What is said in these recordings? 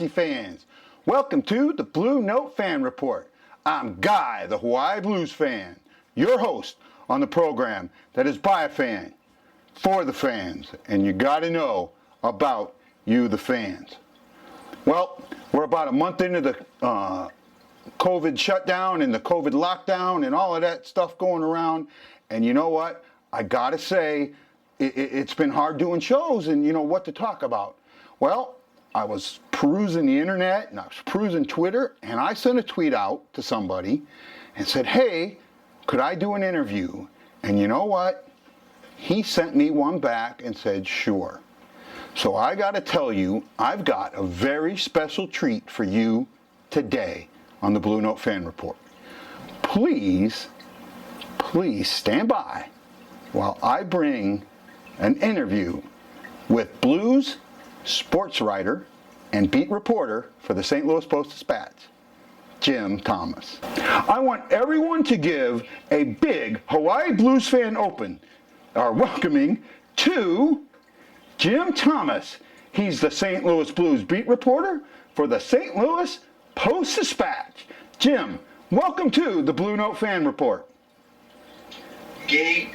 hockey fans. Welcome to the Blue Note Fan Report. I'm Guy, the Hawaii Blues fan, your host on the program that is by a fan, for the fans, and you got to know about you, the fans. Well, we're about a month into the COVID shutdown and the COVID lockdown and all of that stuff going around, and you know what? I got to say, it's been hard doing shows and you know what to talk about. Well, I was perusing the internet and I was perusing Twitter, and I sent a tweet out to somebody and said, hey, could I do an interview? And you know what? He sent me one back and said, sure. So I got to tell you, I've got a very special treat for you today on the Blue Note Fan Report. Please stand by while I bring an interview with Blues sports writer and beat reporter for the St. Louis Post-Dispatch, Jim Thomas. I want everyone to give a big Hawaii Blues fan welcoming to Jim Thomas. He's the St. Louis Blues beat reporter for the St. Louis Post-Dispatch. Jim, welcome to the Blue Note Fan Report. Guy,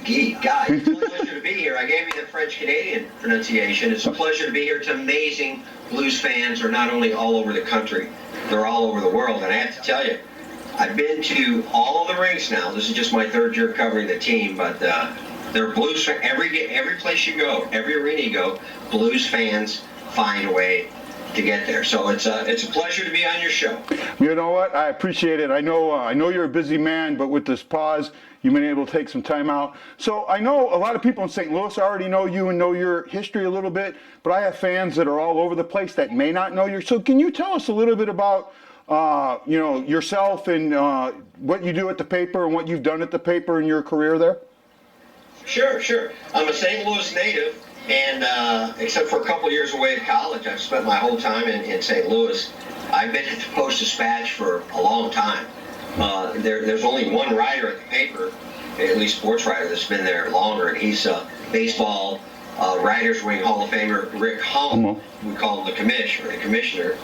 it's a pleasure to be here. I gave you the French-Canadian pronunciation. It's a pleasure to be here. It's amazing. Blues fans are not only all over the country, they're all over the world. And I have to tell you, I've been to all of the rinks now. This is just my third year covering the team, but they're Blues fans. Every place you go, every arena you go, Blues fans find a way to get there. So it's a pleasure to be on your show. You know what? I appreciate it. I know you're a busy man, but with this pause, you've been able to take some time out. So I know a lot of people in St. Louis already know you and know your history a little bit, but I have fans that are all over the place that may not know you. So can you tell us a little bit about yourself and what you do at the paper and what you've done at the paper in your career there? Sure. I'm a St. Louis native. And except for a couple years away at college, I've spent my whole time in St. Louis. I've been at the Post-Dispatch for a long time. There's only one writer at the paper, at least sports writer, that's been there longer, and he's baseball Writers Wing Hall of Famer Rick Hom. We call him the commissioner.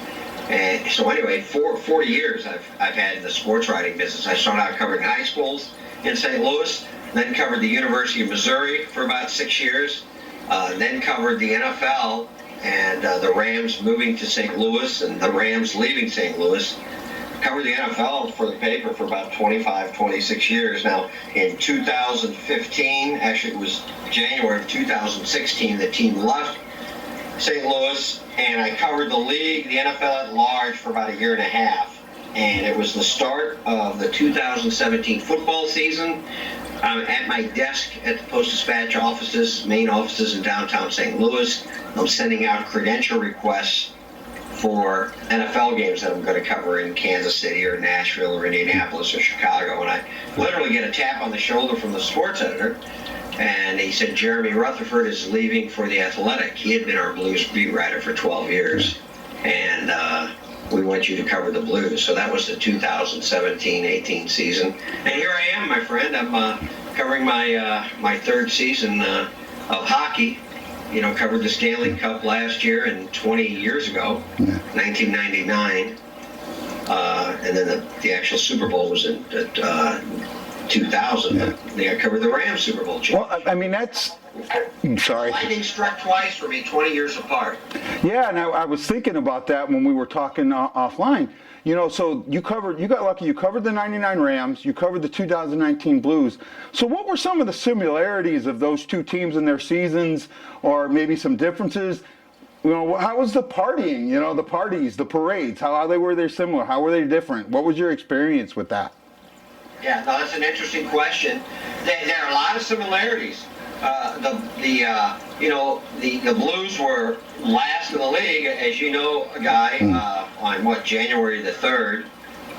And so anyway, 40 years I've had in the sports writing business. I started out covering high schools in St. Louis, then covered the University of Missouri for about 6 years. Then covered the NFL and the Rams moving to St. Louis and the Rams leaving St. Louis. Covered the NFL for the paper for about 26 years. Now, in 2015, actually it was January of 2016, the team left St. Louis, and I covered the league, the NFL at large, for about a year and a half. And it was the start of the 2017 football season. I'm at my desk at the Post-Dispatch main offices in downtown St. Louis. I'm sending out credential requests for NFL games that I'm going to cover in Kansas City or Nashville or Indianapolis or Chicago. And I literally get a tap on the shoulder from the sports editor, and he said, Jeremy Rutherford is leaving for The Athletic. He had been our Blues beat writer for 12 years. And we want you to cover the Blues. So that was the 2017-18 season. And here I am, my friend. I'm covering my third season of hockey. Covered the Stanley Cup last year and 20 years ago, 1999. And then the actual Super Bowl was in 2000. Yeah. I covered the Rams Super Bowl championship. Well, I mean, I'm sorry. Lightning struck twice for me, 20 years apart. Yeah, and I was thinking about that when we were talking offline. So you got lucky. You covered the 99 Rams. You covered the 2019 Blues. So what were some of the similarities of those two teams in their seasons, or maybe some differences? How was the partying? The parties, the parades. How were they similar? How were they different? What was your experience with that? Yeah, no, that's an interesting question. There are a lot of similarities. The Blues were last in the league, as you know, Guy, on January the 3rd.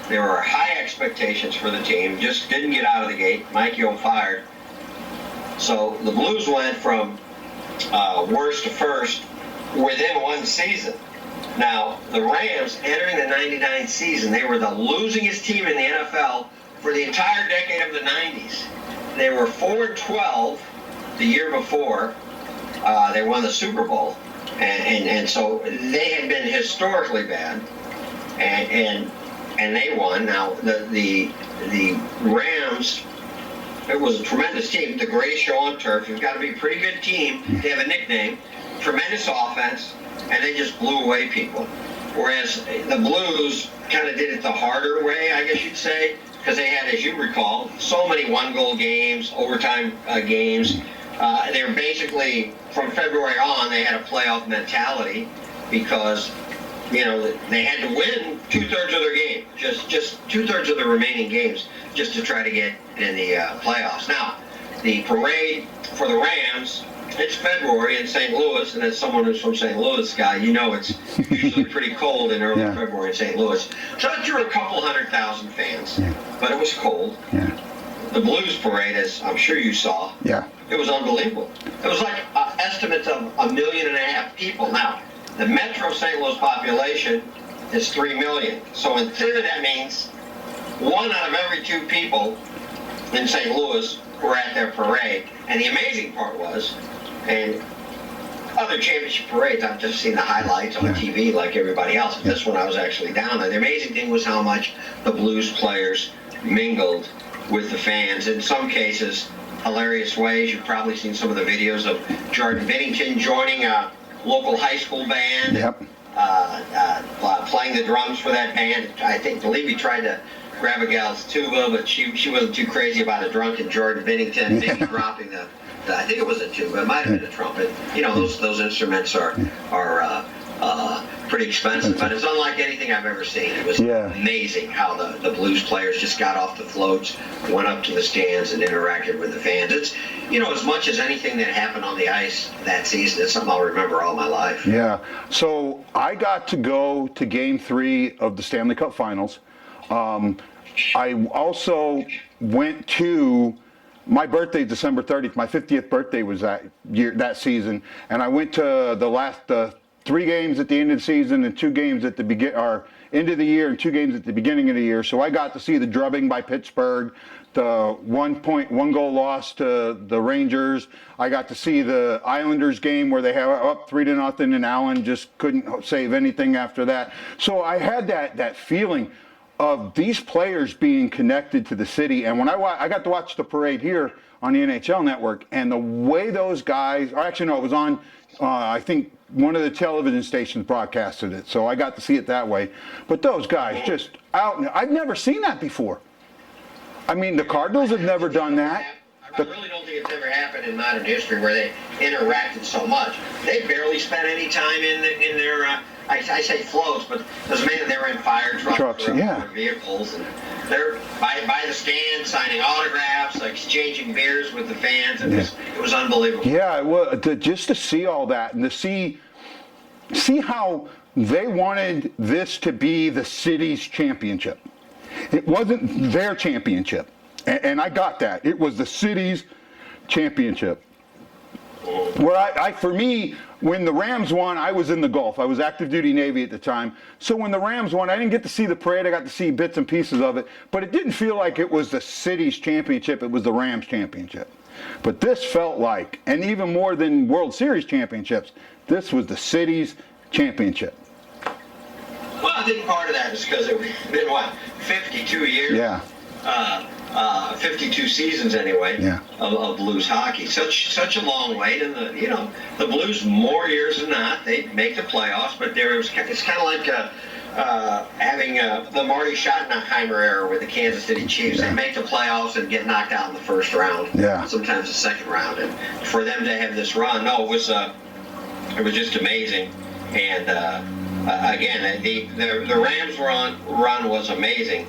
There were high expectations for the team, just didn't get out of the gate. Mike Yeo fired. So the Blues went from worst to first within one season. Now, the Rams, entering the 99 season, they were the losingest team in the NFL for the entire decade of the 90s. They were 4-12 the year before. They won the Super Bowl. and so they had been historically bad, and they won. Now the Rams, it was a tremendous team, the greatest show on turf. You've got to be a pretty good team to have a nickname. Tremendous offense, and they just blew away people. Whereas the Blues kind of did it the harder way, I guess you'd say, because they had, as you recall, so many one-goal games, overtime games. They were basically, from February on, they had a playoff mentality because, you know, they had to win 2/3 of their game, just 2/3 of the remaining games, just to try to get in the playoffs. Now, the parade for the Rams, it's February in St. Louis, and as someone who's from St. Louis, guy, you know it's usually pretty cold in early February in St. Louis. So it drew a couple 100,000 fans, but it was cold. The Blues parade, as I'm sure you saw, it was unbelievable. It was like estimates of 1.5 million people. Now, the Metro St. Louis population is 3 million. So in theory, that means 1 out of every 2 people in St. Louis were at their parade. And the amazing part was, and other championship parades, I've just seen the highlights on TV like everybody else. But this one, I was actually down there. The amazing thing was how much the Blues players mingled with the fans. In some cases, hilarious ways. You've probably seen some of the videos of Jordan Binnington joining a local high school band, playing the drums for that band. Believe he tried to grab a gal's tuba, but she wasn't too crazy about a drunken Jordan Binnington, maybe dropping I think it was a tuba, it might have been a trumpet. You know, those instruments are pretty expensive, but it's unlike anything I've ever seen. It was amazing how the Blues players just got off the floats, went up to the stands, and interacted with the fans. It's, you know, as much as anything that happened on the ice that season, it's something I'll remember all my life. Yeah. So I got to go to Game 3 of the Stanley Cup Finals. I also went to, my birthday, December 30th. My 50th birthday was that season, and I went to the last 3 games at the end of the season and 2 games at the end of the year and 2 games at the beginning of the year. So I got to see the drubbing by Pittsburgh, the 1-goal loss to the Rangers. I got to see the Islanders game where they have up 3-0 and Allen just couldn't save anything after that. So I had that feeling of these players being connected to the city. And when I got to watch the parade here on the NHL Network, and the way those guys, or actually no, it was on, I think one of the television stations broadcasted it, so I got to see it that way. But those guys just out, I've never seen that before. I mean, the Cardinals have never done that. I really don't think it's ever happened in modern history where they interacted so much. They barely spent any time in their, I say floats, but doesn't mean they were in fire trucks or vehicles, and they're by the stand signing autographs, exchanging beers with the fans, and it was unbelievable. Yeah, well, just to see all that and to see how they wanted this to be the city's championship. It wasn't their championship, and I got that. It was the city's championship. Where for me, when the Rams won, I was in the Gulf. I was active duty Navy at the time. So when the Rams won, I didn't get to see the parade. I got to see bits and pieces of it. But it didn't feel like it was the city's championship. It was the Rams championship. But this felt like, and even more than World Series championships, this was the city's championship. Well, I think part of that is because it's been, 52 years? Yeah. 52 seasons anyway of Blues hockey. Such a long wait, and the Blues, more years than not, they make the playoffs, but it's kind of like having the Marty Schottenheimer era with the Kansas City Chiefs. They make the playoffs and get knocked out in the first round, sometimes the second round, and for them to have this run, it was just amazing. And again, the Rams run was amazing,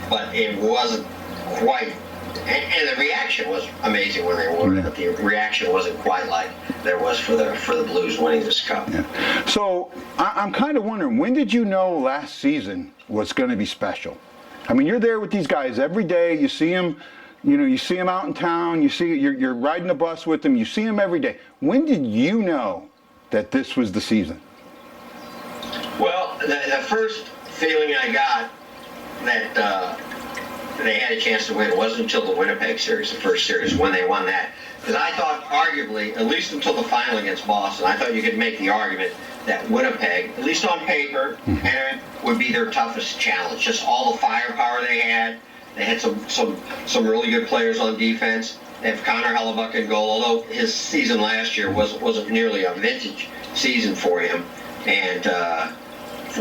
but it wasn't quite, and the reaction was amazing when they won, but the reaction wasn't quite like there was for the Blues winning this cup. Yeah. So I'm kind of wondering, when did you know last season was going to be special? I mean, you're there with these guys every day. You see them, you see them out in town. You're riding the bus with them. You see them every day. When did you know that this was the season? Well, the first feeling I got that they had a chance to win. It wasn't until the Winnipeg series, the first series, when they won that. Because I thought, arguably, at least until the final against Boston, I thought you could make the argument that Winnipeg, at least on paper, Aaron, would be their toughest challenge. Just all the firepower they had. They had some really good players on defense. They have Connor Hellebuck in goal, although his season last year wasn't nearly a vintage season for him. And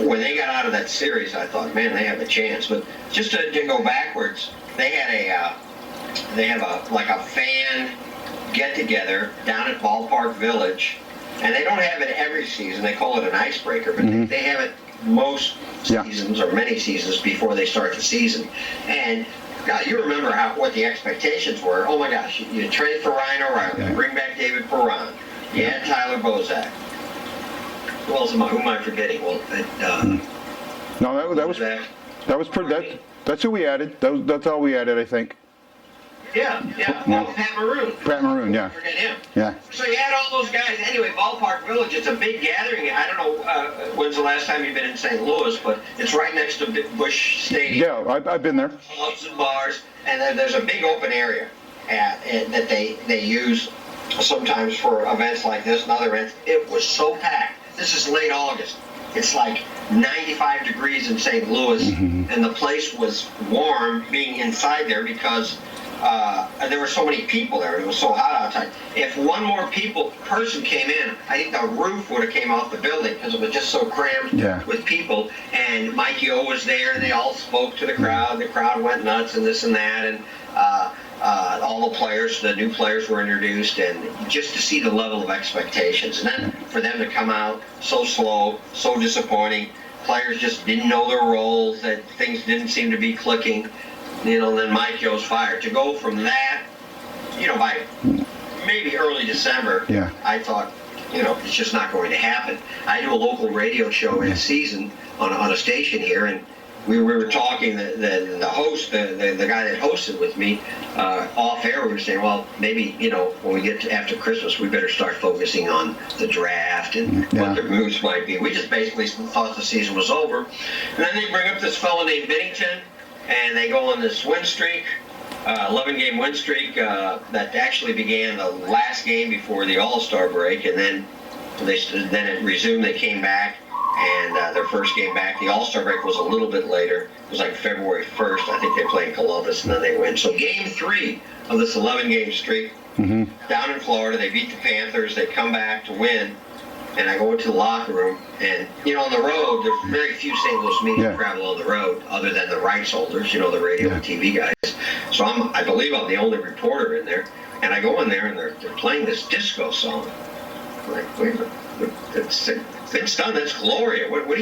when they got out of that series, I thought, man, they have a chance. But just to go backwards, they have a fan get together down at Ballpark Village, and they don't have it every season. They call it an icebreaker, but they have it most seasons or many seasons before they start the season. And God, you remember what the expectations were. Oh my gosh, you trade for Ryan O'Reilly, you bring back David Perron, you had Tyler Bozak. Who else who am I forgetting? Well, no, that was pretty. That's who we added. That's all we added, I think. Yeah. Well, Pat Maroon. Pat Maroon, yeah. Forget him. Yeah. So you had all those guys. Anyway, Ballpark Village, it's a big gathering. I don't know when's the last time you've been in St. Louis, but it's right next to Busch Stadium. Yeah, I've been there. Clubs and bars, and there's a big open area that they use sometimes for events like this and other events. It was so packed. This is late August. It's like 95 degrees in St. Louis, and the place was warm being inside there because there were so many people there. It was so hot outside. If one more person came in, I think the roof would have came off the building because it was just so crammed with people. And Mike Yo was there, and they all spoke to the crowd. The crowd went nuts and this and that. And all the players, the new players were introduced, and just to see the level of expectations. And then for them to come out so slow, so disappointing. Players just didn't know their roles, that things didn't seem to be clicking. And then Mike Yo's fired. To go from that, by maybe early December, I thought, it's just not going to happen. I do a local radio show in a season on a station here, and we were talking, the host, the guy that hosted with me, off air, we were saying, well, maybe, when we get to after Christmas, we better start focusing on the draft and what their moves might be. We just basically thought the season was over. And then they bring up this fellow named Binnington, and they go on this win streak, 11-game win streak that actually began the last game before the All-Star break, and then it resumed. They came back, and their first game back, the All-Star break was a little bit later. It was like February 1st. I think they played Columbus, and then they win. So game 3 of this 11-game streak, down in Florida, they beat the Panthers. They come back to win. And I go into the locker room, and, on the road, there's very few St. Louis media travel on the road other than the rights holders, the radio and TV guys. So I believe I'm the only reporter in there. And I go in there, and they're playing this disco song. I'm like, wait a minute, it's done, that's Gloria. What are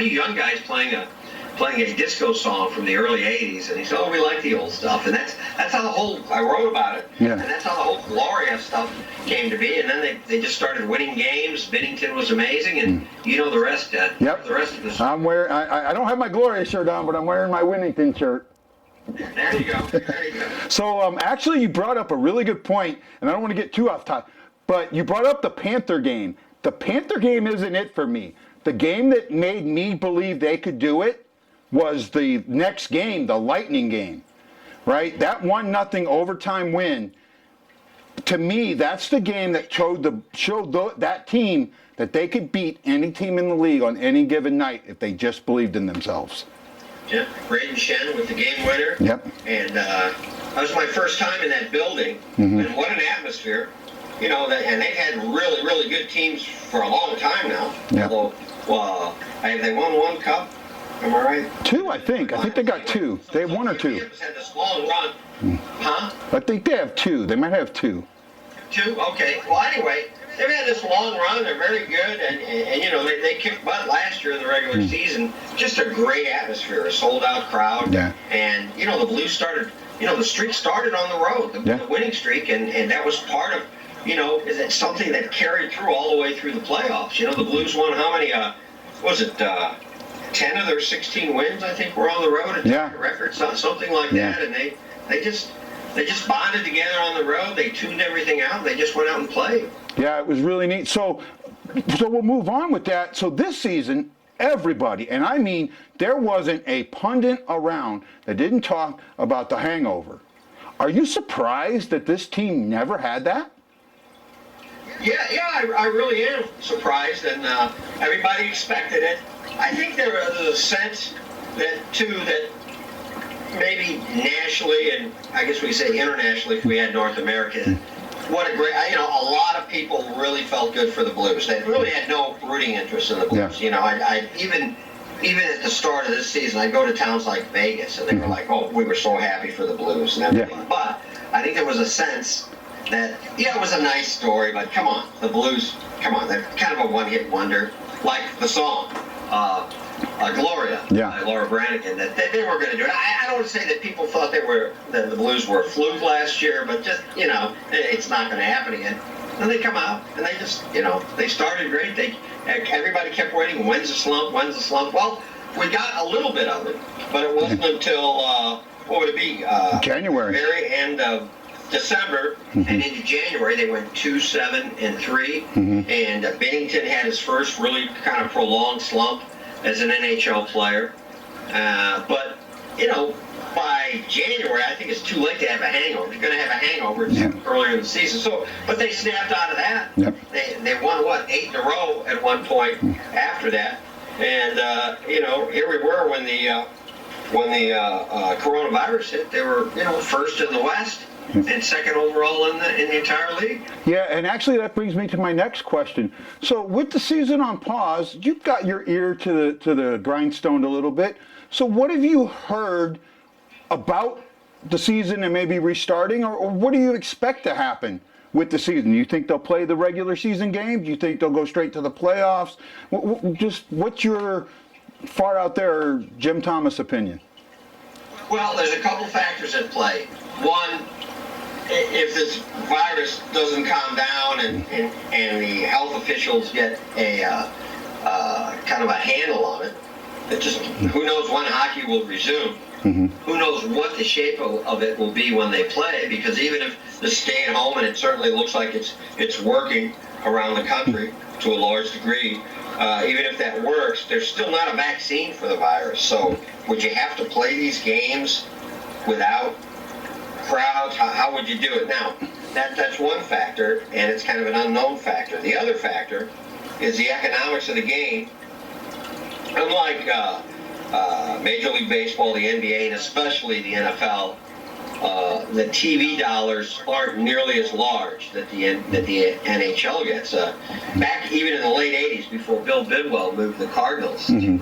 you young guys playing a disco song from the early 80s? And he said, oh, we like the old stuff. And that's how I wrote about it. And that's how the whole Gloria stuff came to be. And then they just started winning games. Binnington was amazing, and the rest, the rest of the story. I'm wearing, I don't have my Gloria shirt on, but I'm wearing my Winnington shirt. There you go. So actually you brought up a really good point, and I don't want to get too off topic, but you brought up the Panther game. The Panther game isn't it for me. The game that made me believe they could do it was the next game, the Lightning game, right? That 1-0 overtime win. To me, that's the game that showed that team that they could beat any team in the league on any given night if they just believed in themselves. Yeah, Braden Shen with the game winner. Yep. And that was my first time in that building, and what an atmosphere. And they've had really, really good teams for a long time now. Yep. Although, have they won one cup? Am I right? 2, I think. I think they got 2. They have 1 or 2. Had this long run. Huh? I think they have 2. They might have 2. 2? Okay. Well, anyway, they've had this long run. They're very good, and they kicked butt last year in the regular season. Just a great atmosphere, a sold-out crowd. Yeah. And the Blues started. The streak started on the road, the winning streak, and that was part of. Is it something that carried through all the way through the playoffs? The Blues won how many? Was it 10 of their 16 wins? I think were on the road. At record, something like that, and they just bonded together on the road. They tuned everything out. And they just went out and played. Yeah, it was really neat. So we'll move on with that. So this season, everybody, and I mean there wasn't a pundit around that didn't talk about the hangover. Are you surprised that this team never had that? Yeah, I really am surprised, and everybody expected it. I think there was a sense that, too, that maybe nationally, and I guess we say internationally if we had North America, what a great, a lot of people really felt good for the Blues. They really had no rooting interest in the Blues. Yeah. I even at the start of this season, I'd go to towns like Vegas, and they were like, oh, we were so happy for the Blues and everything. Yeah. But I think there was a sense that, it was a nice story, but come on, the Blues, come on, they're kind of a one-hit wonder, like the song, Gloria, by Laura Branigan, that they were going to do it. I don't want to say that people thought that the Blues were a fluke last year, but just, it's not going to happen again. And they come out, and they just, they started great. Everybody kept waiting, when's the slump, when's the slump? Well, we got a little bit of it, but it wasn't until, what would it be? January. Very end of December and into January, they went 2-7-3, and Bennington had his first really kind of prolonged slump as an NHL player. But by January, I think it's too late to have a hangover. If you're going to have a hangover, it's earlier in the season. So, but they snapped out of that. Yep. They won 8 in a row at one point after that, and here we were when the coronavirus hit. They were first in the West and second overall in the entire league. Yeah, and actually that brings me to my next question. So with the season on pause, you've got your ear to the grindstone a little bit. So what have you heard about the season and maybe restarting, or what do you expect to happen with the season? Do you think they'll play the regular season game? Do you think they'll go straight to the playoffs? Just what's your far out there Jim Thomas opinion? Well, there's a couple factors at play. One, if this virus doesn't calm down and the health officials get a kind of a handle on it, who knows when hockey will resume. Who knows what the shape of it will be when they play, because even if the stay at home, and it certainly looks like it's working around the country to a large degree, even if that works, there's still not a vaccine for the virus. So would you have to play these games without crowds? How would you do it? Now, that's one factor, and it's kind of an unknown factor. The other factor is the economics of the game. Unlike Major League Baseball, the NBA, and especially the NFL, the TV dollars aren't nearly as large that the NHL gets. Back even in the late 80s, before Bill Bidwell moved the Cardinals to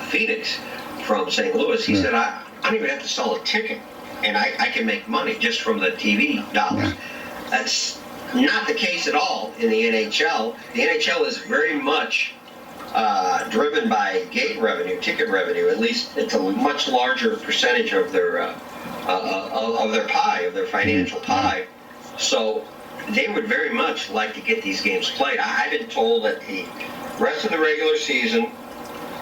Phoenix from St. Louis, he said, I don't even have to sell a ticket, and I can make money just from the TV dollars. That's not the case at all in the NHL. The NHL is very much driven by gate revenue, ticket revenue. At least it's a much larger percentage of their pie, of their financial pie. So they would very much like to get these games played. I've been told that the rest of the regular season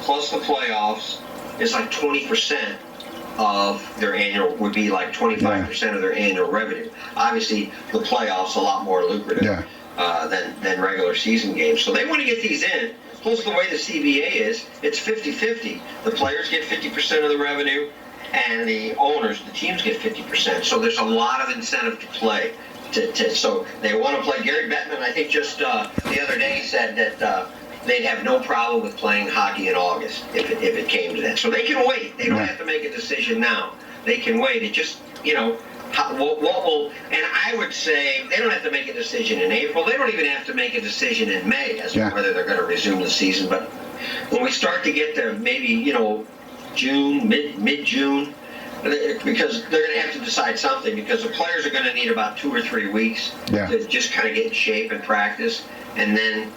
plus the playoffs is like 20% of their annual, would be like 25% of their annual revenue. Obviously, the playoffs a lot more lucrative than regular season games. So they want to get these in. Plus, the way the CBA is, it's 50-50. The players get 50% of the revenue, and the owners, the teams, get 50%. So there's a lot of incentive to play. So they want to play. Gary Bettman, I think, just the other day said that they'd have no problem with playing hockey in August if it came to that. So they can wait. They don't have to make a decision now. They can wait. It just, what will, and I would say they don't have to make a decision in April. They don't even have to make a decision in May as to whether they're going to resume the season. But when we start to get to maybe, June, mid-June, because they're going to have to decide something, because the players are going to need about 2 or 3 weeks to just kind of get in shape and practice, and then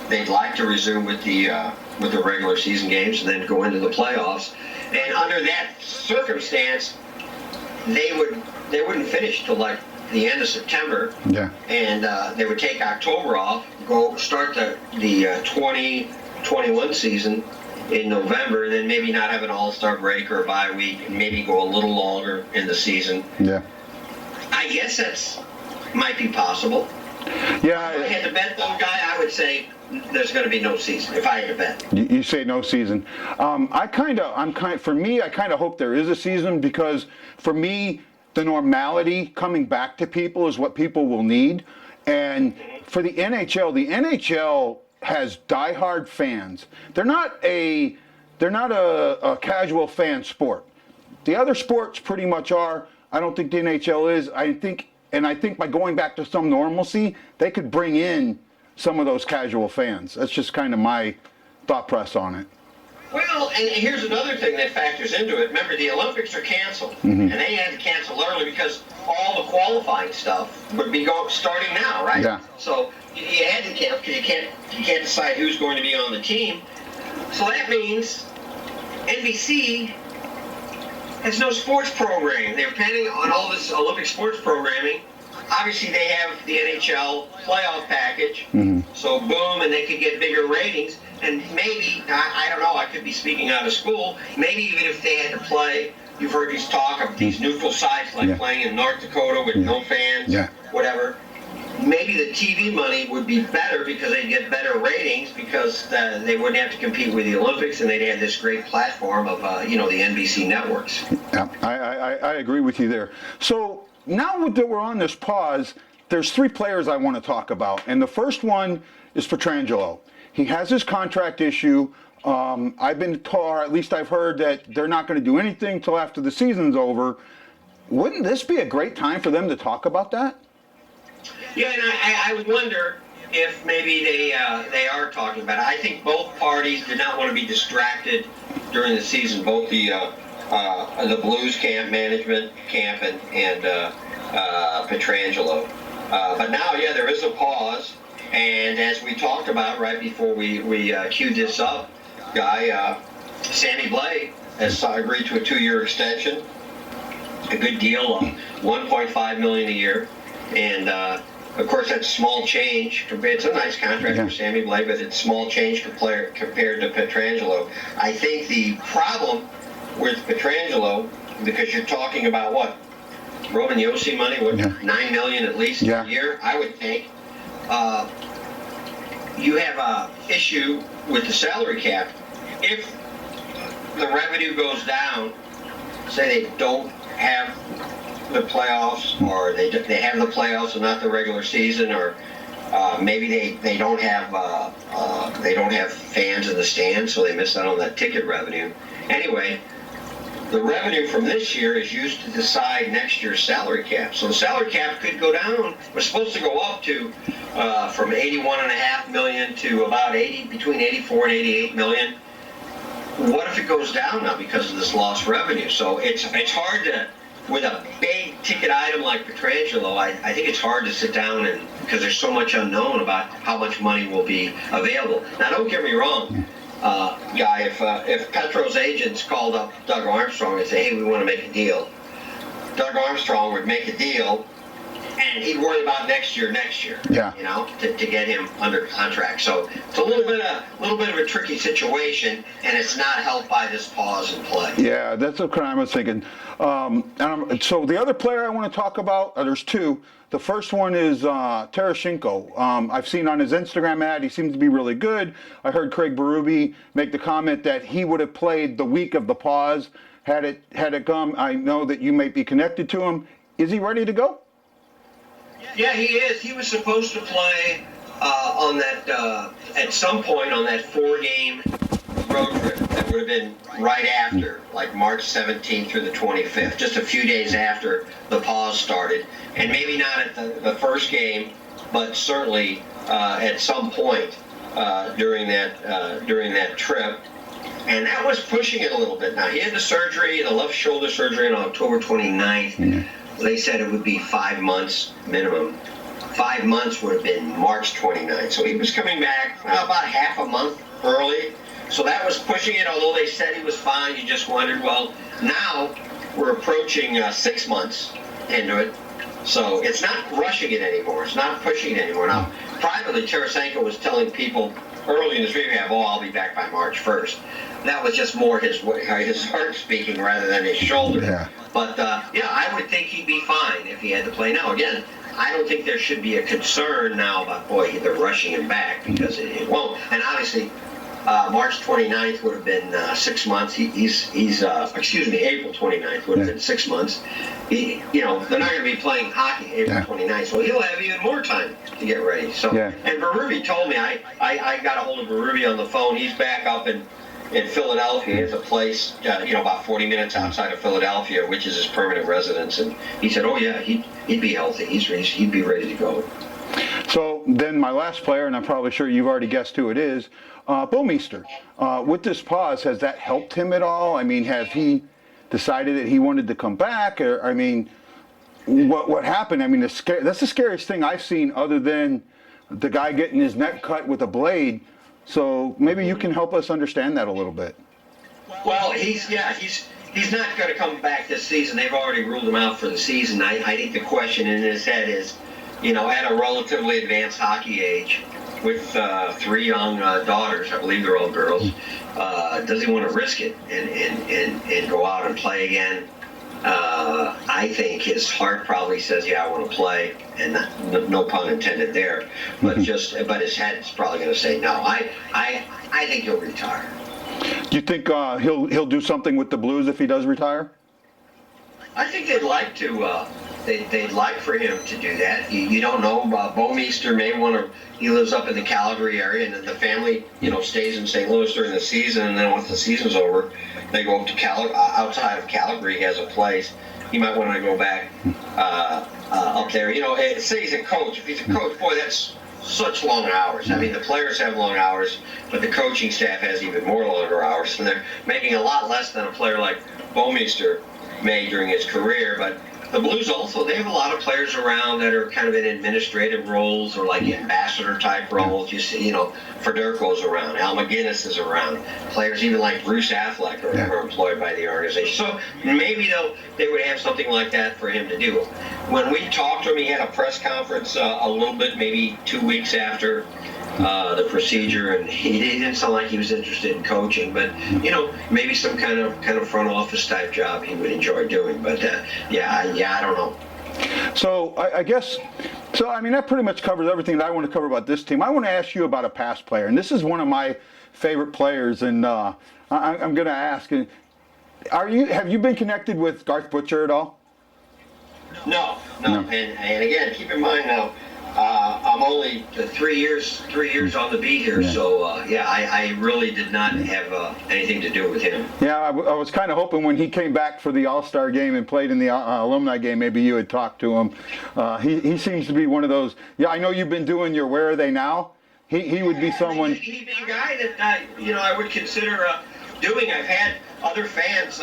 they'd like to resume with the regular season games and then go into the playoffs. And under that circumstance, they wouldn't finish till like the end of September. And they would take October off, go start the 2021 season in November, and then maybe not have an all-star break or a bye week, and maybe go a little longer in the season. I guess that's might be possible. If I had to bet though, Guy, I would say there's going to be no season if I had to bet. You say no season. I kind of hope there is a season, because for me, the normality coming back to people is what people will need. And for the NHL has diehard fans. They're not a casual fan sport. The other sports pretty much are. I don't think the NHL is. I think by going back to some normalcy, they could bring in some of those casual fans. That's just kind of my thought press on it. Well, and here's another thing that factors into it. Remember, the Olympics are canceled, and they had to cancel early because all the qualifying stuff would be starting now, right? Yeah. So you had to cancel because you can't decide who's going to be on the team. So that means NBC has no sports programming. They're depending on all this Olympic sports programming. Obviously, they have the NHL playoff package, so boom, and they could get bigger ratings. And maybe, I don't know, I could be speaking out of school, maybe even if they had to play, you've heard these talk of these neutral sites, like playing in North Dakota with no fans, whatever. Maybe the TV money would be better because they'd get better ratings, because they wouldn't have to compete with the Olympics, and they'd have this great platform of, the NBC networks. Yeah, I agree with you there. So now that we're on this pause, there's 3 players I want to talk about. And the first one is Pietrangelo. He has his contract issue. I've been told, or at least I've heard, that they're not going to do anything until after the season's over. Wouldn't this be a great time for them to talk about that? Yeah, and I would wonder if maybe they are talking about it. I think both parties did not want to be distracted during the season, both the Blues management camp and Pietrangelo. But now, there is a pause. And as we talked about right before we queued this up, Sammy Blais has agreed to a 2-year extension, a good deal, $1.5 million a year, and of course that's small change. It's a nice contract for Sammy Blais, but it's small change compared to Pietrangelo. I think the problem with Pietrangelo, because you're talking about what, Roman Yossi money, $9 million at least a year, I would think. You have a issue with the salary cap. If the revenue goes down, say they don't have the playoffs, or they have the playoffs and not the regular season, or maybe they don't have fans in the stands, so they miss out on that ticket revenue. Anyway, the revenue from this year is used to decide next year's salary cap. So the salary cap could go down. We're supposed to go up to from $81.5 million to about between $84 and $88 million. What if it goes down now because of this lost revenue? So it's hard to, with a big ticket item like Pietrangelo, I think it's hard to sit down because there's so much unknown about how much money will be available. Now, don't get me wrong. If Petro's agents called up Doug Armstrong and say, hey, we want to make a deal, Doug Armstrong would make a deal, and he'd worry about next year, to get him under contract. So it's a little bit of a tricky situation, and it's not helped by this pause in play. Yeah, that's what I was thinking. So the other player I want to talk about, there's 2. The first one is Tarasenko. I've seen on his Instagram ad, he seems to be really good. I heard Craig Berube make the comment that he would have played the week of the pause had it come. I know that you might be connected to him. Is he ready to go? Yeah, he is. He was supposed to play on that at some point on that 4-game road trip that would have been right after, like March 17th through the 25th, just a few days after the pause started. And maybe not at the first game, but certainly at some point during that trip. And that was pushing it a little bit. Now, he had the surgery, the left shoulder surgery on October 29th. Mm-hmm. They said it would be 5 months minimum. 5 months would have been March 29th. So he was coming back about half a month early. So that was pushing it, although they said he was fine. You just wondered, well, now we're approaching 6 months into it. So it's not rushing it anymore. It's not pushing it anymore. Now, privately, Tarasenko was telling people early in his rehab, I'll be back by March 1st. That was just more his heart speaking rather than his shoulder. Yeah. But, I would think he'd be fine if he had to play. Now, again, I don't think there should be a concern now about, boy, they're rushing him back, because it won't. And obviously, March 29th would have been 6 months. Excuse me, April 29th would have been 6 months. They're not going to be playing hockey April 29th, so he'll have even more time to get ready. So, and Berube told me, I got a hold of Berube on the phone. He's back up in Philadelphia. He has a place, about 40 minutes outside of Philadelphia, which is his permanent residence. And he said, oh yeah, he'd be healthy. He'd be ready to go. So then my last player, and I'm probably sure you've already guessed who it is, Bouwmeester. With this pause, has that helped him at all? I mean, have he decided that he wanted to come back? Or, I mean, what happened? I mean, that's the scariest thing I've seen, other than the guy getting his neck cut with a blade. So maybe you can help us understand that a little bit. Well, he's not going to come back this season. They've already ruled him out for the season. I think the question in his head is, at a relatively advanced hockey age, with 3 young daughters, I believe they're all girls, does he want to risk it and go out and play again? I think his heart probably says, yeah, I want to play, and no pun intended there, but his head's probably going to say no. I think he'll retire. Do you think he'll do something with the Blues if he does retire? I think they'd like to. They'd like for him to do that. You don't know. Bouwmeester may want to. He lives up in the Calgary area, and the family, stays in St. Louis during the season, and then once the season's over, they go up to outside of Calgary. He has a place. He might want to go back up there. Say he's a coach. If he's a coach, boy, that's such long hours. I mean, the players have long hours, but the coaching staff has even more longer hours, and they're making a lot less than a player like Bouwmeester made during his career. But the Blues also, they have a lot of players around that are kind of in administrative roles or like ambassador type roles. You see, Federko's around, Al McGinnis is around. Players even like Bruce Affleck are employed by the organization. So maybe they would have something like that for him to do. When we talked to him, he had a press conference a little bit, maybe 2 weeks after the procedure, and he didn't sound like he was interested in coaching, but maybe some kind of front office type job he would enjoy doing. But I don't know. So I guess, I mean, that pretty much covers everything that I want to cover about this team. I want to ask you about a past player, and this is one of my favorite players, and I'm going to ask, have you been connected with Garth Butcher at all? No. And again, keep in mind now, I'm only 3 years on the beat here, so I really did not have anything to do with him. Yeah, I was kind of hoping when he came back for the All-Star game and played in the alumni game, maybe you had talked to him. He seems to be one of those. Yeah, I know you've been doing your Where Are They Now? He would be someone. He'd be a guy that I would consider doing. I've had other fans.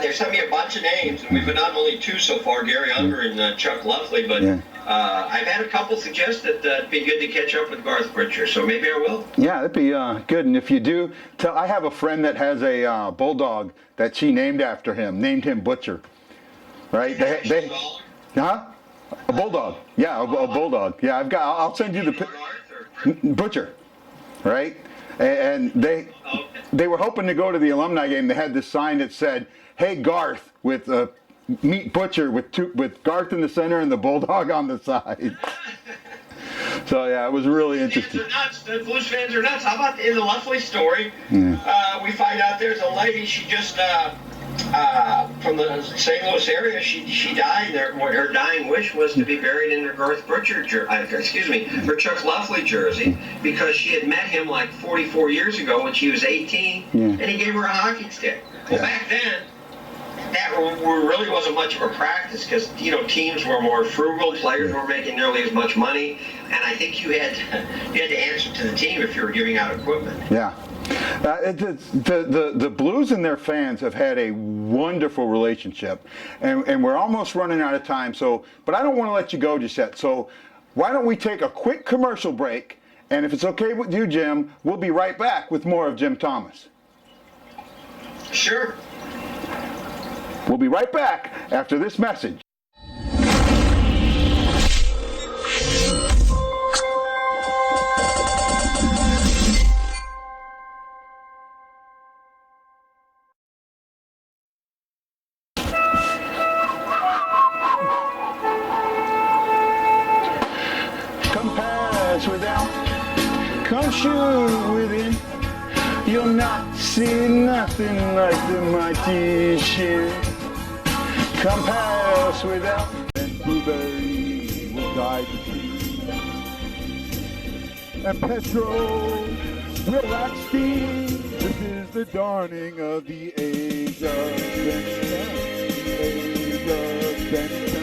They've sent me a bunch of names, and we've been on only 2 so far, Gary Unger and Chuck Lovely, but I've had a couple suggest that it'd be good to catch up with Garth Butcher, so maybe I will. Yeah, that'd be good, and if you do, I have a friend that has a bulldog that she named after him, named him Butcher, right? They a bulldog. Yeah, a bulldog. Yeah, I'll send you the Butcher, right? And they were hoping to go to the alumni game. They had this sign that said, "Hey Garth," with Meet Butcher with Garth in the center and the bulldog on the side. So yeah, it was really interesting. The Blues fans are nuts. How about in the Lovely story? We find out there's a lady. She just from the St. Louis area. She died. Her dying wish was to be buried in her Garth Butcher her Chuck Lovely jersey, because she had met him like 44 years ago when she was 18, and he gave her a hockey stick. Well, back then, that really wasn't much of a practice, because teams were more frugal, players were making nearly as much money, and I think you had to answer to the team if you were giving out equipment. Yeah. The Blues and their fans have had a wonderful relationship, and we're almost running out of time. But I don't want to let you go just yet. So why don't we take a quick commercial break, and if it's okay with you, Jim, we'll be right back with more of Jim Thomas. Sure. We'll be right back after this message. pass without. Come shoot within. You'll not see nothing like the mighty Shin. Come pass without. And Blueberry will guide the team. And Petro will lack steam. This is the dawning of the age of Benton. The age of Benton.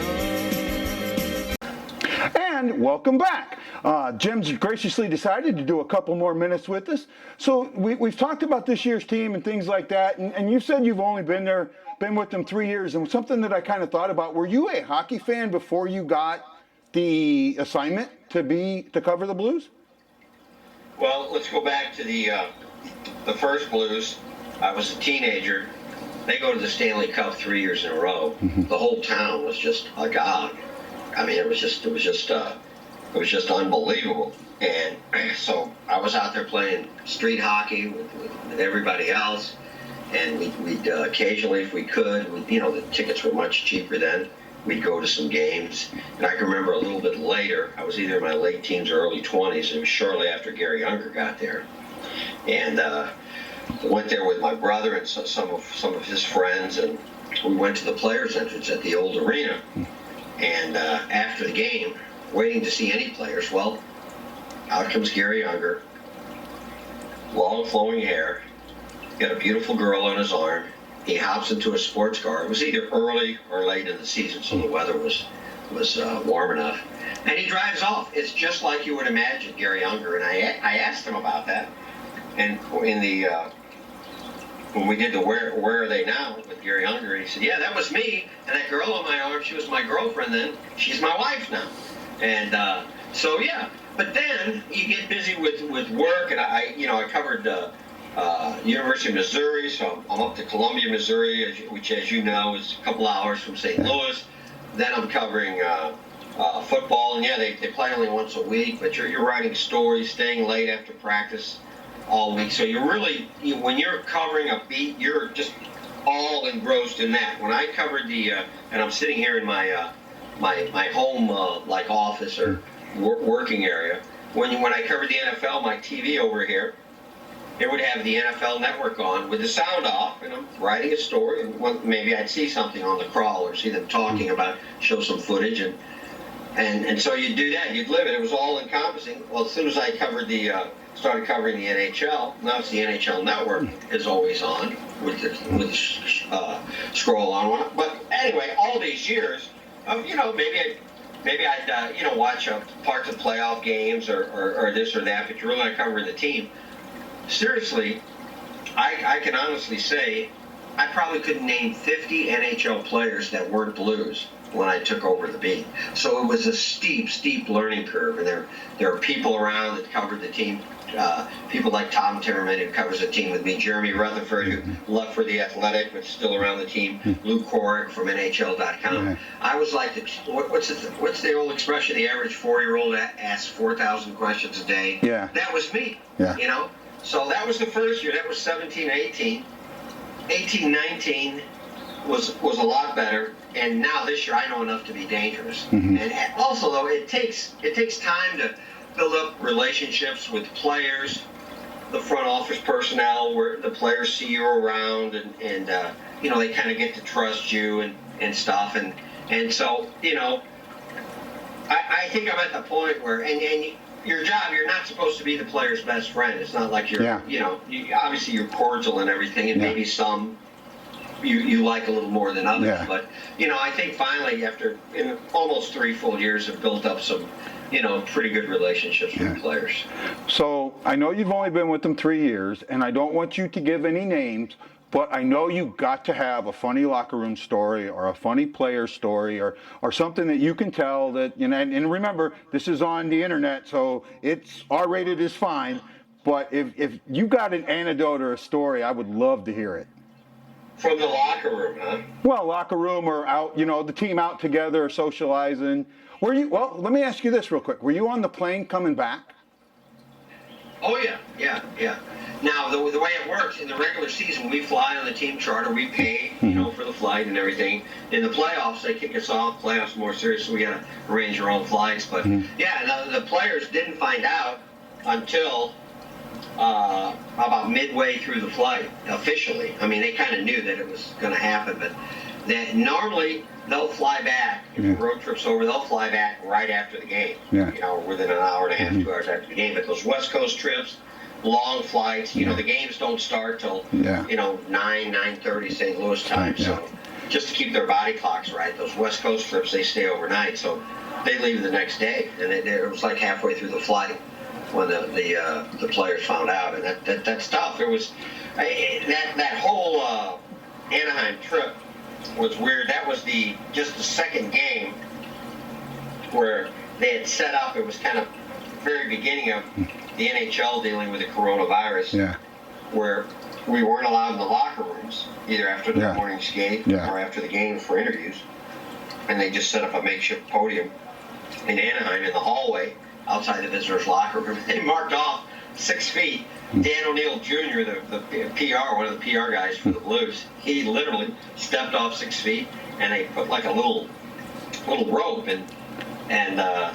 And welcome back. Jim's graciously decided to do a couple more minutes with us. So we've talked about this year's team and things like that. And you said you've only been with them 3 years. And something that I kind of thought about, were you a hockey fan before you got the assignment to cover the Blues? Well, let's go back to the first Blues. I was a teenager. They go to the Stanley Cup 3 years in a row. Mm-hmm. The whole town was just agog. I mean, it was just unbelievable. And so I was out there playing street hockey with everybody else, and we'd occasionally, if we could, the tickets were much cheaper then. We'd go to some games. And I can remember a little bit later, I was either in my late teens or early 20s. It was shortly after Gary Unger got there. And I went there with my brother and some of his friends, and we went to the players' entrance at the old arena. And after the game, waiting to see any players, well, out comes Gary Unger, long flowing hair, got a beautiful girl on his arm. He hops into a sports car. It was either early or late in the season, so the weather was warm enough. And he drives off. It's just like you would imagine Gary Unger. And I asked him about that. And in the when we did the Where Are They Now with Gary Unger, he said, yeah, that was me. And that girl on my arm, she was my girlfriend then. She's my wife now. And so, yeah. But then you get busy with work, and I covered University of Missouri, so I'm up to Columbia, Missouri, which, as you know, is a couple hours from St. Louis. Then I'm covering football, and yeah, they play only once a week, but you're writing stories, staying late after practice all week. So when you're covering a beat, you're just all engrossed in that. When I covered and I'm sitting here in my my home like office or working area, when I covered the NFL, my TV over here, it would have the NFL Network on with the sound off, and I'm writing a story, and maybe I'd see something on the crawl or see them talking about, show some footage, and so you'd do that, you'd live it. It was all encompassing. Well, as soon as I started covering the NHL, now it's the NHL Network is always on with the scroll on one. But anyway, all these years, maybe I'd watch parts of playoff games or this or that, but you're really not covering the team. Seriously, I can honestly say I probably could name 50 NHL players that weren't Blues when I took over the beat. So it was a steep learning curve, and there are people around that covered the team. People like Tom Timmerman, who covers the team with me, Jeremy Rutherford, who left for the Athletic but still around the team, Luke Corrick from NHL.com. I was like, what's the old expression? The average 4-year-old asks 4,000 questions a day. Yeah. That was me. Yeah. So that was the first year. That was 17-18. 18-19 was a lot better. And now this year I know enough to be dangerous. Mm-hmm. And also, though, it takes time to build up relationships with players, the front office personnel, where the players see you around, and they kind of get to trust you and stuff. And so, I think I'm at the point where, and your job, you're not supposed to be the player's best friend. It's not like you're, obviously you're cordial and everything, and maybe some you like a little more than others. Yeah. But, I think finally, after almost 3 full years, have built up some, pretty good relationships with players. So I know you've only been with them 3 years, and I don't want you to give any names, but I know you got to have a funny locker room story or a funny player story or something that you can tell that, and remember, this is on the internet, so it's R-rated is fine, but if you got an anecdote or a story, I would love to hear it. From the locker room, huh? Well, locker room or out, the team out together, socializing. Well, let me ask you this real quick. Were you on the plane coming back? Oh yeah, yeah, yeah. Now the way it works in the regular season, we fly on the team charter, we pay, for the flight and everything. In the playoffs, they kick us off. Playoffs are more serious, so we got to arrange our own flights. But yeah, the players didn't find out until about midway through the flight officially. I mean, they kind of knew that it was going to happen, but normally they'll fly back. If the road trip's over, they'll fly back right after the game. Yeah. Within an hour and a half, 2 hours after the game. But those West Coast trips, long flights, the games don't start till 9:30 St. Louis time. So just to keep their body clocks right, those West Coast trips, they stay overnight. So they leave the next day, and it was like halfway through the flight when the players found out, and that's tough. It was that whole Anaheim trip was weird. That was just the second game where they had set up. It was kind of very beginning of the NHL dealing with the coronavirus, where we weren't allowed in the locker rooms either after the morning skate or after the game for interviews, and they just set up a makeshift podium in Anaheim in the hallway outside the visitors' locker room. They marked off 6 feet. Dan O'Neill Jr., the PR, one of the PR guys for the Blues, he literally stepped off 6 feet, and they put like a little rope, and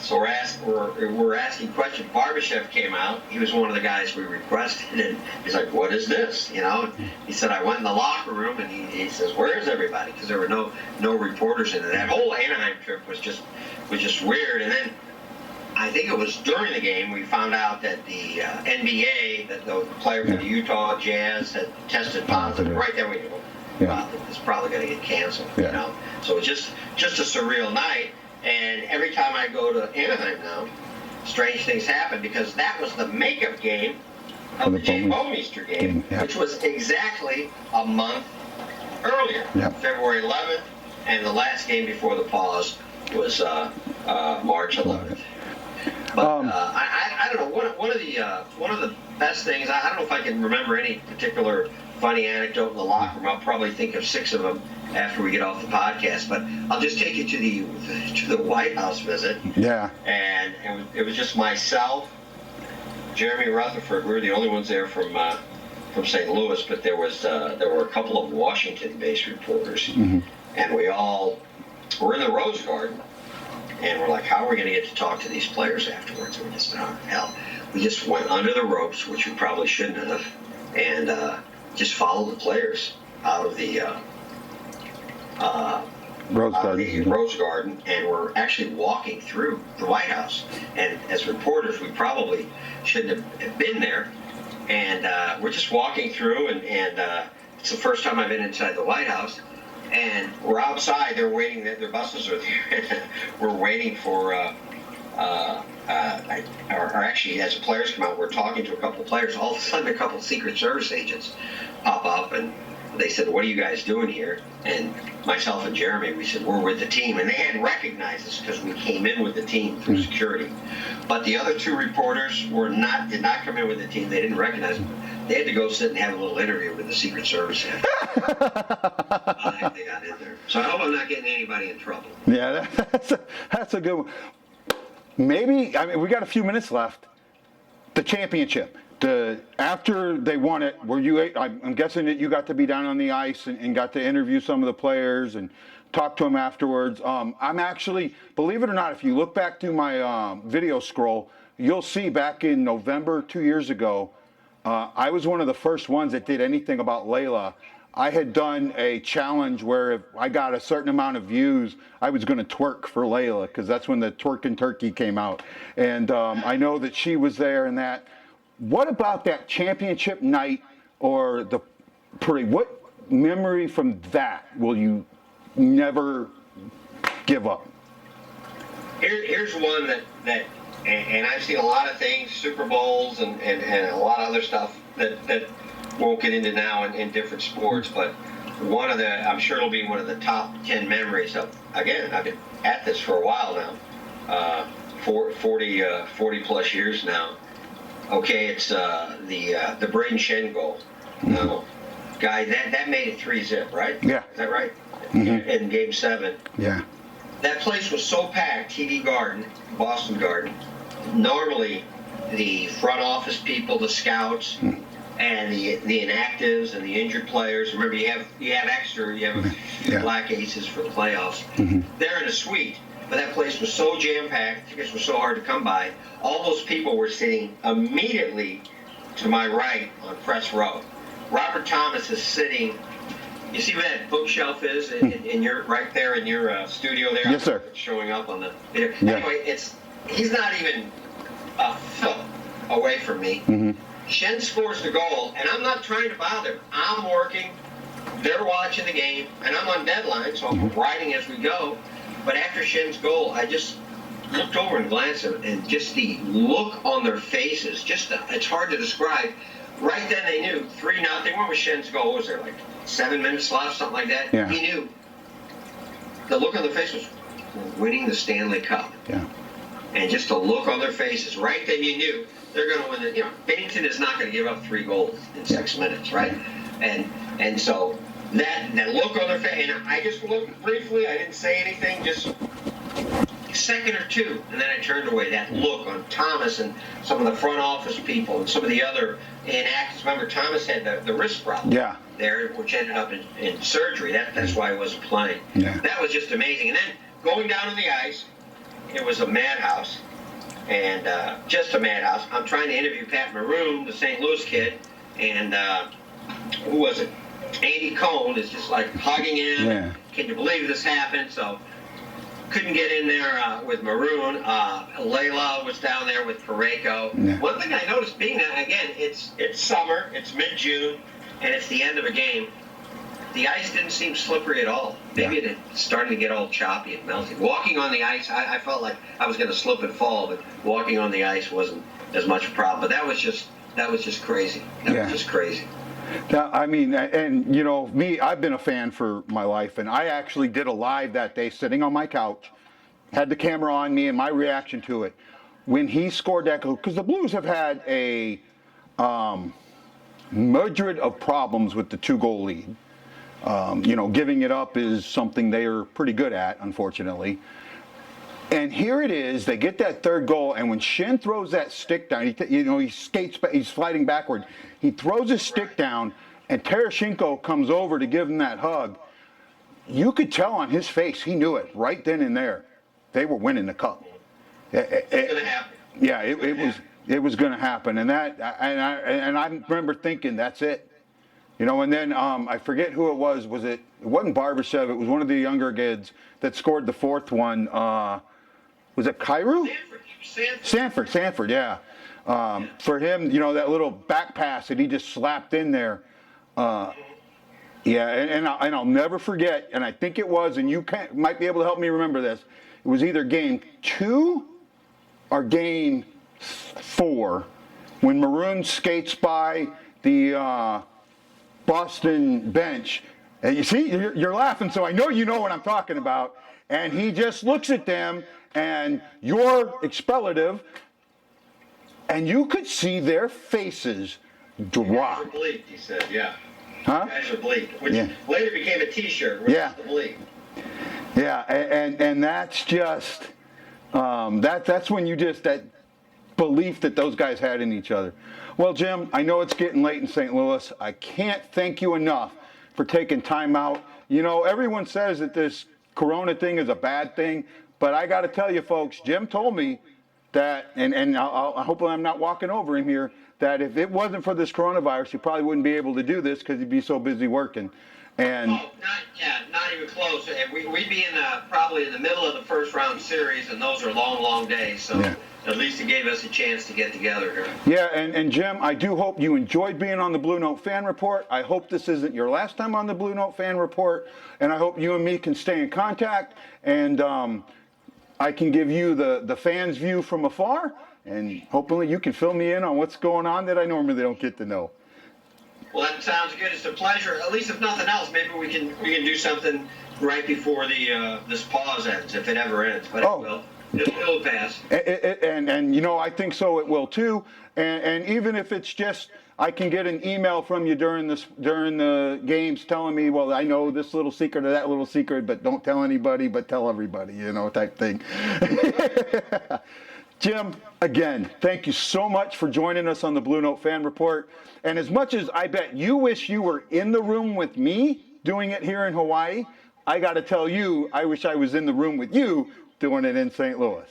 so we're asking questions. Barbashev came out. He was one of the guys we requested, and he's like, "What is this?" He said, "I went in the locker room," and he says, "Where is everybody?" Because there were no reporters in it. That whole Anaheim trip was just weird, and then I think it was during the game we found out that the NBA, that the player for the Utah Jazz had tested positive. Right there we knew it's probably going to get canceled. So it's just a surreal night. And every time I go to Anaheim now, strange things happen, because that was the makeup game of the Jake Bouwmeester game, which was exactly a month earlier, February 11th, and the last game before the pause was March 11th. But I don't know. One of the best things. I don't know if I can remember any particular funny anecdote in the locker room. I'll probably think of 6 of them after we get off the podcast. But I'll just take you to the White House visit. Yeah. And it was just myself, Jeremy Rutherford. We were the only ones there from St. Louis, but there were a couple of Washington-based reporters, and we all were in the Rose Garden. And we're like, how are we going to get to talk to these players afterwards? And we just went, hell, we just went under the ropes, which we probably shouldn't have, and just followed the players out of the Rose Garden, and we're actually walking through the White House. And as reporters, we probably shouldn't have been there. And we're just walking through, and it's the first time I've been inside the White House. And we're outside. They're waiting. Their buses are there. We're waiting for, or actually, as the players come out, we're talking to a couple of players. All of a sudden, a couple of Secret Service agents pop up, and they said, "What are you guys doing here?" And myself and Jeremy, we said, "We're with the team." And they hadn't recognized us because we came in with the team through security. But the other 2 reporters did not come in with the team. They didn't recognize them. They had to go sit and have a little interview with the Secret Service. They got in there. So I hope I'm not getting anybody in trouble. Yeah, that's a good one. Maybe, we got a few minutes left. The championship. After they won it, I'm guessing that you got to be down on the ice and got to interview some of the players and talk to them afterwards. I'm actually, believe it or not, if you look back to my video scroll, you'll see back in November 2 years ago, I was one of the first ones that did anything about Layla. I had done a challenge where if I got a certain amount of views, I was going to twerk for Layla, because that's when the Twerkin' Turkey came out. And I know that she was there and that. What about that championship night or the parade? What memory from that will you never give up? Here's one that and I've seen a lot of things, Super Bowls and a lot of other stuff that won't get into now in different sports, but I'm sure it'll be one of the top 10 memories of, again, I've been at this for a while now, 40 plus years now. Okay, it's the Braden Shen goal. Guy, that made it 3-zip, right? Yeah. Is that right? In Game 7. Yeah. That place was so packed, TD Garden, Boston Garden. Normally, the front office people, the scouts, and the inactives and the injured players. Remember, you have extra, you have a few black aces for the playoffs. They're in a suite, but that place was so jam-packed, tickets were so hard to come by. All those people were sitting immediately to my right on press row. Robert Thomas is sitting. You see where that bookshelf is in your right there in your studio there? Yes, sir. It's showing up on the video. Anyway, he's not even a foot away from me. Shen scores the goal, and I'm not trying to bother. I'm working. They're watching the game, and I'm on deadline, so I'm writing as we go. But after Shen's goal, I just looked over and glanced at it, and just the look on their faces, it's hard to describe. Right then they knew 3-0. What was Shen's goal? What was there, like 7 minutes left, something like that? Yeah. He knew. The look on their face was, we're winning the Stanley Cup. Yeah. And just the look on their faces, right then you knew they're going to win it. Bennington is not going to give up 3 goals in 6 minutes, right? And so that look on their face, and I just looked briefly. I didn't say anything, just a second or two, and then I turned away. That look on Thomas and some of the front office people and some of the other inactives. Remember, Thomas had the wrist problem there, which ended up in surgery. That's why he wasn't playing. That was just amazing. And then going down to the ice, it was a madhouse, and just a madhouse. I'm trying to interview Pat Maroon, the St. Louis kid, and who was it? Andy Cohn is just like hugging him. Can you believe this happened? So couldn't get in there with Maroon. Layla was down there with Parayko. One thing I noticed being that, again, it's summer, it's mid-June, and it's the end of a game. The ice didn't seem slippery at all. Maybe it had started to get all choppy and melting. Walking on the ice, I felt like I was going to slip and fall, but walking on the ice wasn't as much a problem. But that was just crazy. That was just crazy. Now, I mean, and me, I've been a fan for my life, and I actually did a live that day sitting on my couch, had the camera on me and my reaction to it. When he scored that goal, because the Blues have had a myriad of problems with the 2-goal lead. Giving it up is something they are pretty good at, unfortunately. And here it is, they get that 3rd goal, and when Shen throws that stick down, he skates, he's sliding backward. He throws his stick down, and Tarasenko comes over to give him that hug. You could tell on his face, he knew it right then and there. They were winning the cup. It's going to happen. Yeah, it was going to happen, and I remember thinking, that's it. And then I forget who it was. It wasn't Barbashev. It was one of the younger kids that scored the 4th one. Was it Kyrou? Sanford, yeah. For him, that little back pass that he just slapped in there. And I'll never forget, and I think it was, and you might be able to help me remember this. It was either game 2 or game 4 when Maroon skates by the Boston bench. And you see, you're laughing, so I know you know what I'm talking about. And he just looks at them, and you're expletive, and you could see their faces drop. You guys are bleeped, he said, yeah. Huh? You guys are bleeped, which later became a T-shirt, which is the bleep. Yeah, and that's just, that's when you just, that belief that those guys had in each other. Well, Jim, I know it's getting late in St. Louis. I can't thank you enough for taking time out. Everyone says that this Corona thing is a bad thing, but I got to tell you, folks, Jim told me that, and hopefully I'm not walking over him here, that if it wasn't for this coronavirus, he probably wouldn't be able to do this because he'd be so busy working. And not even close. We'd be probably in the middle of the first round series, and those are long, long days. So at least it gave us a chance to get together here. Yeah, and Jim, I do hope you enjoyed being on the Blue Note Fan Report. I hope this isn't your last time on the Blue Note Fan Report, and I hope you and me can stay in contact, and I can give you the fans' view from afar, and hopefully you can fill me in on what's going on that I normally don't get to know. Well, that sounds good. It's a pleasure. At least if nothing else, maybe we can do something right before this pause ends, if it ever ends. But it will. It'll pass. And I think so. It will too. And even if it's just I can get an email from you during the games telling me, well, I know this little secret or that little secret, but don't tell anybody, but tell everybody, type thing. Jim, again, thank you so much for joining us on the Blue Note Fan Report. And as much as I bet you wish you were in the room with me doing it here in Hawaii, I got to tell you, I wish I was in the room with you doing it in St. Louis.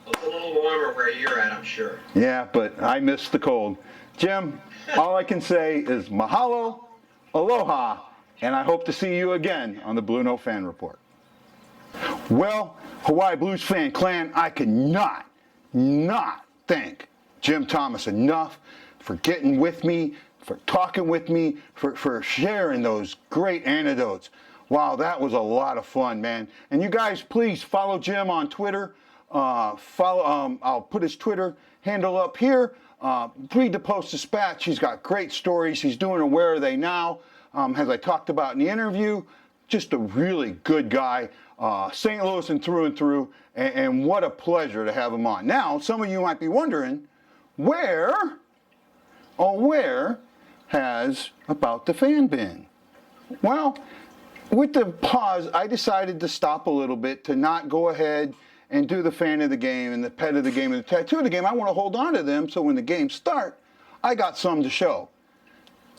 It's a little warmer where you're at, I'm sure. Yeah, but I miss the cold. Jim, all I can say is mahalo, aloha, and I hope to see you again on the Blue Note Fan Report. Well, Hawaii Blues fan clan, I cannot thank Jim Thomas enough for getting with me, for talking with me, for sharing those great anecdotes. Wow, that was a lot of fun, man. And you guys, please follow Jim on Twitter. I'll put his Twitter handle up here. Read the Post-Dispatch. He's got great stories. He's doing a Where Are They Now, as I talked about in the interview. Just a really good guy. St. Louis and through, and what a pleasure to have him on. Now, some of you might be wondering, where has About the Fan been? Well, with the pause, I decided to stop a little bit, to not go ahead and do the fan of the game and the pet of the game and the tattoo of the game. I want to hold on to them so when the games start, I got some to show.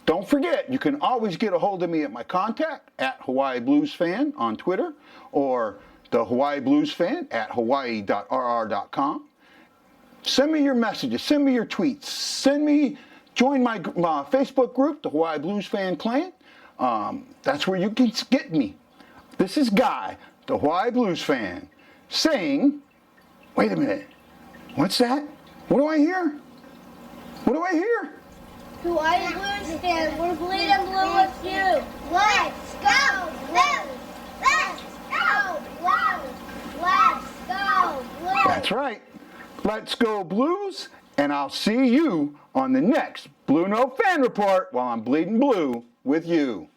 Don't forget, you can always get a hold of me at my contact at Hawaii Blues Fan on Twitter, or the Hawaii Blues Fan at hawaii.rr.com. Send me your messages, send me your tweets, join my Facebook group, the Hawaii Blues Fan Clan. That's where you can get me. This is Guy, the Hawaii Blues Fan, saying, wait a minute, what's that? What do I hear? What do I hear? Hawaii Blues fan, we're bleeding blue with you. Let's go Blues! Let's go Blues! Let's go Blues! That's right. Let's go Blues, and I'll see you on the next Blue Note Fan Report while I'm bleeding blue with you.